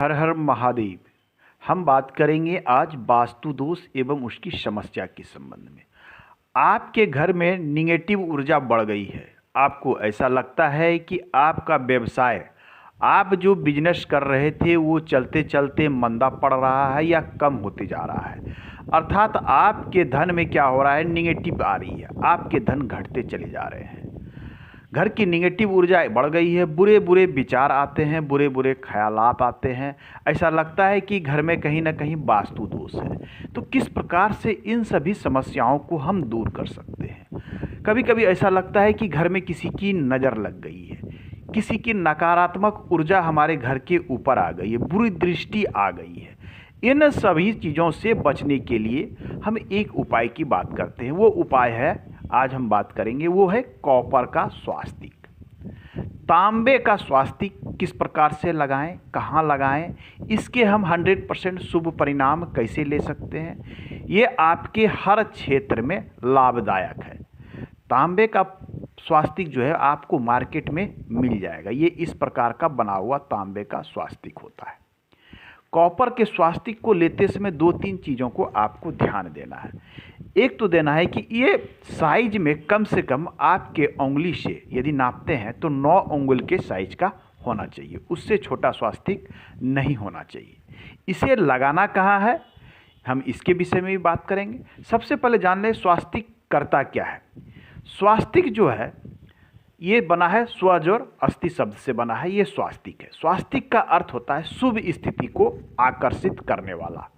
हर हर महादेव। हम बात करेंगे आज वास्तु दोष एवं उसकी समस्या के संबंध में। आपके घर में निगेटिव ऊर्जा बढ़ गई है। आपको ऐसा लगता है कि आपका व्यवसाय, आप जो बिजनेस कर रहे थे वो चलते चलते मंदा पड़ रहा है या कम होते जा रहा है। अर्थात आपके धन में क्या हो रहा है, निगेटिव आ रही है, आपके धन घटते चले जा रहे हैं। घर की निगेटिव ऊर्जा बढ़ गई है, बुरे बुरे विचार आते हैं, बुरे बुरे ख्यालात आते हैं। ऐसा लगता है कि घर में कहीं ना कहीं वास्तु दोष है। तो किस प्रकार से इन सभी समस्याओं को हम दूर कर सकते हैं। कभी कभी ऐसा लगता है कि घर में किसी की नज़र लग गई है, किसी की नकारात्मक ऊर्जा हमारे घर के ऊपर आ गई है, बुरी दृष्टि आ गई है। इन सभी चीज़ों से बचने के लिए हम एक उपाय की बात करते हैं। वो उपाय है, आज हम बात करेंगे, वो है कॉपर का स्वास्तिक। तांबे का स्वास्तिक किस प्रकार से लगाएं, कहाँ लगाएं, इसके हम 100% शुभ परिणाम कैसे ले सकते हैं, ये आपके हर क्षेत्र में लाभदायक है। तांबे का स्वास्तिक जो है आपको मार्केट में मिल जाएगा। ये इस प्रकार का बना हुआ तांबे का स्वास्तिक होता है। कॉपर के स्वास्तिक को लेते समय 2-3 चीज़ों को आपको ध्यान देना है। एक तो देना है कि ये साइज में कम से कम आपके उंगली से यदि नापते हैं तो 9 उंगल के साइज का होना चाहिए, उससे छोटा स्वास्तिक नहीं होना चाहिए। इसे लगाना कहाँ है, हम इसके विषय में भी बात करेंगे। सबसे पहले जान लें स्वास्तिक करता क्या है। स्वास्तिक जो है ये बना है स्वज और अस्थि शब्द से बना है, ये स्वास्तिक है। स्वास्तिक का अर्थ होता है शुभ स्थिति को आकर्षित करने वाला,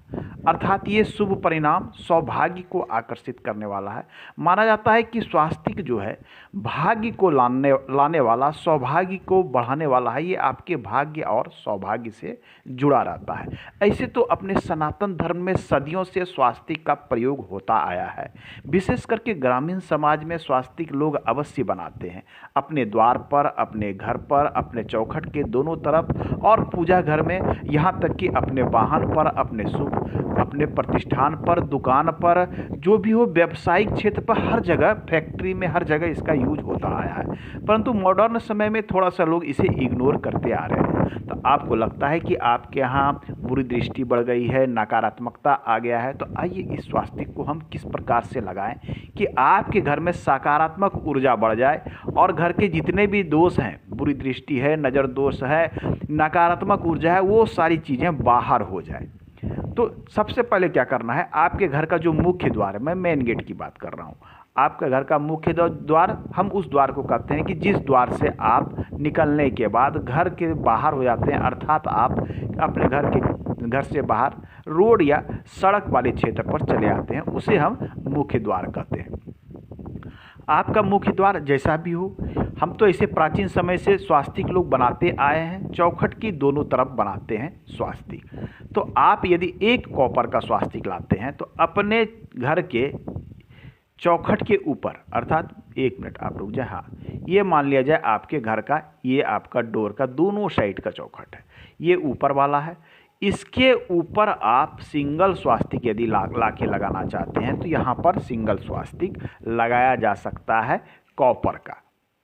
अर्थात ये शुभ परिणाम सौभाग्य को आकर्षित करने वाला है। माना जाता है कि स्वास्तिक जो है भाग्य को लाने वाला, सौभाग्य को बढ़ाने वाला है। ये आपके भाग्य और सौभाग्य से जुड़ा रहता है। ऐसे तो अपने सनातन धर्म में सदियों से स्वास्तिक का प्रयोग होता आया है। विशेष करके ग्रामीण समाज में स्वास्तिक लोग अवश्य बनाते हैं, अपने द्वार पर, अपने घर पर, अपने चौखट के दोनों तरफ और पूजा घर में, यहाँ तक कि अपने वाहन पर, अपने शुभ, अपने प्रतिष्ठान पर, दुकान पर, जो भी हो, व्यावसायिक क्षेत्र पर, हर जगह, फैक्ट्री में, हर जगह इसका यूज होता आया है। परंतु मॉडर्न समय में थोड़ा सा लोग इसे इग्नोर करते आ रहे हैं। तो आपको लगता है कि आपके यहाँ बुरी दृष्टि बढ़ गई है, नकारात्मकता आ गया है, तो आइए इस स्वास्तिक को हम किस प्रकार से लगाएं कि आपके घर में सकारात्मक ऊर्जा बढ़ जाए और घर के जितने भी दोष हैं, बुरी दृष्टि है, नज़र दोष है, नकारात्मक ऊर्जा है, वो सारी चीज़ें बाहर हो जाए। तो सबसे पहले क्या करना है, आपके घर का जो मुख्य द्वार है, मैं मेन गेट की बात कर रहा हूँ, आपका घर का मुख्य द्वार, हम उस द्वार को कहते हैं कि जिस द्वार से आप निकलने के बाद घर के बाहर हो जाते हैं, अर्थात आप अपने घर से बाहर रोड या सड़क वाले क्षेत्र पर चले आते हैं, उसे हम मुख्य द्वार कहते हैं। आपका मुख्य द्वार जैसा भी हो, हम तो इसे प्राचीन समय से स्वास्तिक लोग बनाते आए हैं, चौखट की दोनों तरफ बनाते हैं स्वास्तिक। तो आप यदि एक कॉपर का स्वास्तिक लाते हैं तो अपने घर के चौखट के ऊपर, अर्थात 1 मिनट आप रुक जाए, हाँ, ये मान लिया जाए आपके घर का, ये आपका डोर का दोनों साइड का चौखट है, ये ऊपर वाला है। इसके ऊपर आप सिंगल स्वास्तिक यदि ला के लगाना चाहते हैं तो यहाँ पर सिंगल स्वास्तिक लगाया जा सकता है, कॉपर का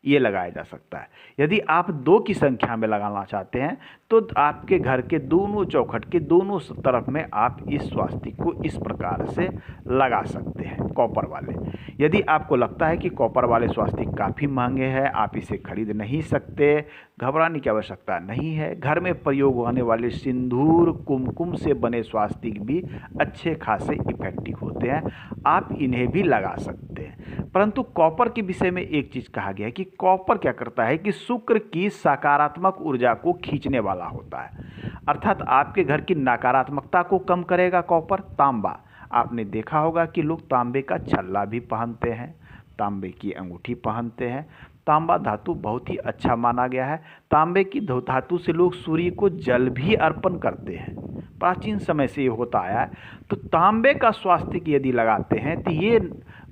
ये लगाया जा सकता है। यदि आप 2 की संख्या में लगाना चाहते हैं तो आपके घर के दोनों चौखट के दोनों तरफ में आप इस स्वास्तिक को इस प्रकार से लगा सकते हैं, कॉपर वाले। यदि आपको लगता है कि कॉपर वाले स्वास्तिक काफ़ी महंगे हैं, आप इसे खरीद नहीं सकते, घबराने की आवश्यकता नहीं है। घर में प्रयोग होने वाले सिंदूर, कुमकुम से बने स्वास्तिक भी अच्छे खासे इफेक्टिव होते हैं, आप इन्हें भी लगा सकते हैं। परंतु कॉपर के विषय में एक चीज़ कहा गया है कि कॉपर क्या करता है कि शुक्र की सकारात्मक ऊर्जा को खींचने वाला होता है, अर्थात आपके घर की नकारात्मकता को कम करेगा कॉपर। तांबा, आपने देखा होगा कि लोग तांबे का छल्ला भी पहनते हैं, तांबे की अंगूठी पहनते हैं। तांबा धातु बहुत ही अच्छा माना गया है। तांबे की धातु से लोग सूर्य को जल भी अर्पण करते हैं, प्राचीन समय से ये होता आया है। तो तांबे का स्वास्तिक यदि लगाते हैं तो ये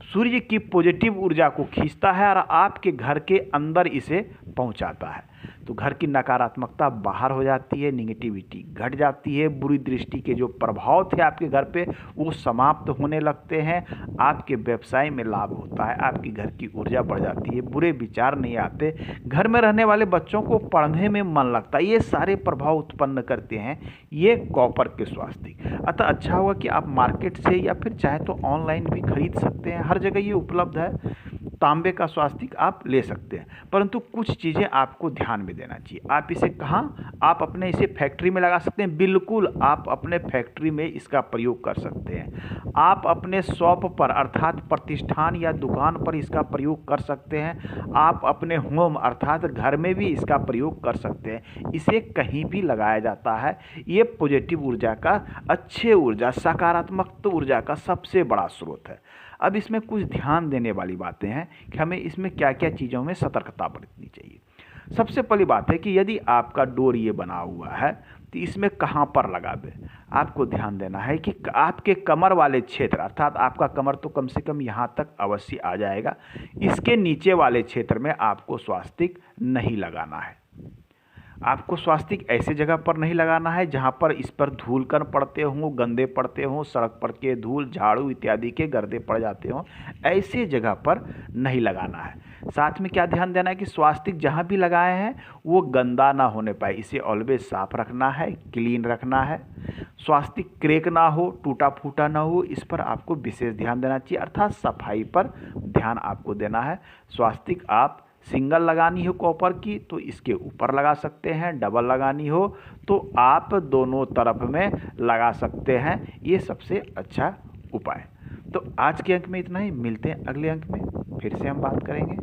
सूर्य की पॉजिटिव ऊर्जा को खींचता है और आपके घर के अंदर इसे पहुंचाता है। तो घर की नकारात्मकता बाहर हो जाती है, निगेटिविटी घट जाती है, बुरी दृष्टि के जो प्रभाव थे आपके घर पे वो समाप्त होने लगते हैं, आपके व्यवसाय में लाभ होता है, आपकी घर की ऊर्जा बढ़ जाती है, बुरे विचार नहीं आते, घर में रहने वाले बच्चों को पढ़ने में मन लगता है। ये सारे प्रभाव उत्पन्न करते हैं ये कॉपर के स्वास्तिक। अतः अच्छा होगा कि आप मार्केट से या फिर चाहे तो ऑनलाइन भी खरीद सकते हैं, हर जगह ये उपलब्ध है। तांबे का स्वास्तिक आप ले सकते हैं, परंतु कुछ चीज़ें आपको ध्यान में देना चाहिए। आप इसे कहाँ, आप अपने इसे फैक्ट्री में लगा सकते हैं, बिल्कुल आप अपने फैक्ट्री में इसका प्रयोग कर सकते हैं। आप अपने शॉप पर अर्थात प्रतिष्ठान या दुकान पर इसका प्रयोग कर सकते हैं। आप अपने होम अर्थात घर में भी इसका प्रयोग कर सकते हैं। इसे कहीं भी लगाया जाता है। ये पॉजिटिव ऊर्जा का, अच्छे ऊर्जा, सकारात्मक ऊर्जा का सबसे बड़ा स्रोत है। अब इसमें कुछ ध्यान देने वाली बातें हैं कि हमें इसमें क्या क्या चीज़ों में सतर्कता बरतनी चाहिए। सबसे पहली बात है कि यदि आपका डोर ये बना हुआ है तो इसमें कहाँ पर लगावे। आपको ध्यान देना है कि आपके कमर वाले क्षेत्र अर्थात आपका कमर तो कम से कम यहाँ तक अवश्य आ जाएगा, इसके नीचे वाले क्षेत्र में आपको स्वास्तिक नहीं लगाना है। आपको स्वास्तिक ऐसे जगह पर नहीं लगाना है जहाँ पर इस पर धूल कण पड़ते हों, गंदे पड़ते हों, सड़क पर के धूल, झाड़ू इत्यादि के गर्दे पड़ जाते हों, ऐसे जगह पर नहीं लगाना है। साथ में क्या ध्यान देना है कि स्वास्तिक जहाँ भी लगाए हैं वो गंदा ना होने पाए, इसे ऑलवेज साफ रखना है, क्लीन रखना है। स्वास्तिक क्रैक ना हो, टूटा फूटा ना हो, इस पर आपको विशेष ध्यान देना चाहिए, अर्थात सफाई पर ध्यान आपको देना है। स्वास्तिक आप सिंगल लगानी हो कॉपर की तो इसके ऊपर लगा सकते हैं, डबल लगानी हो तो आप दोनों तरफ में लगा सकते हैं। ये सबसे अच्छा उपाय। तो आज के अंक में इतना ही, मिलते हैं अगले अंक में, फिर से हम बात करेंगे।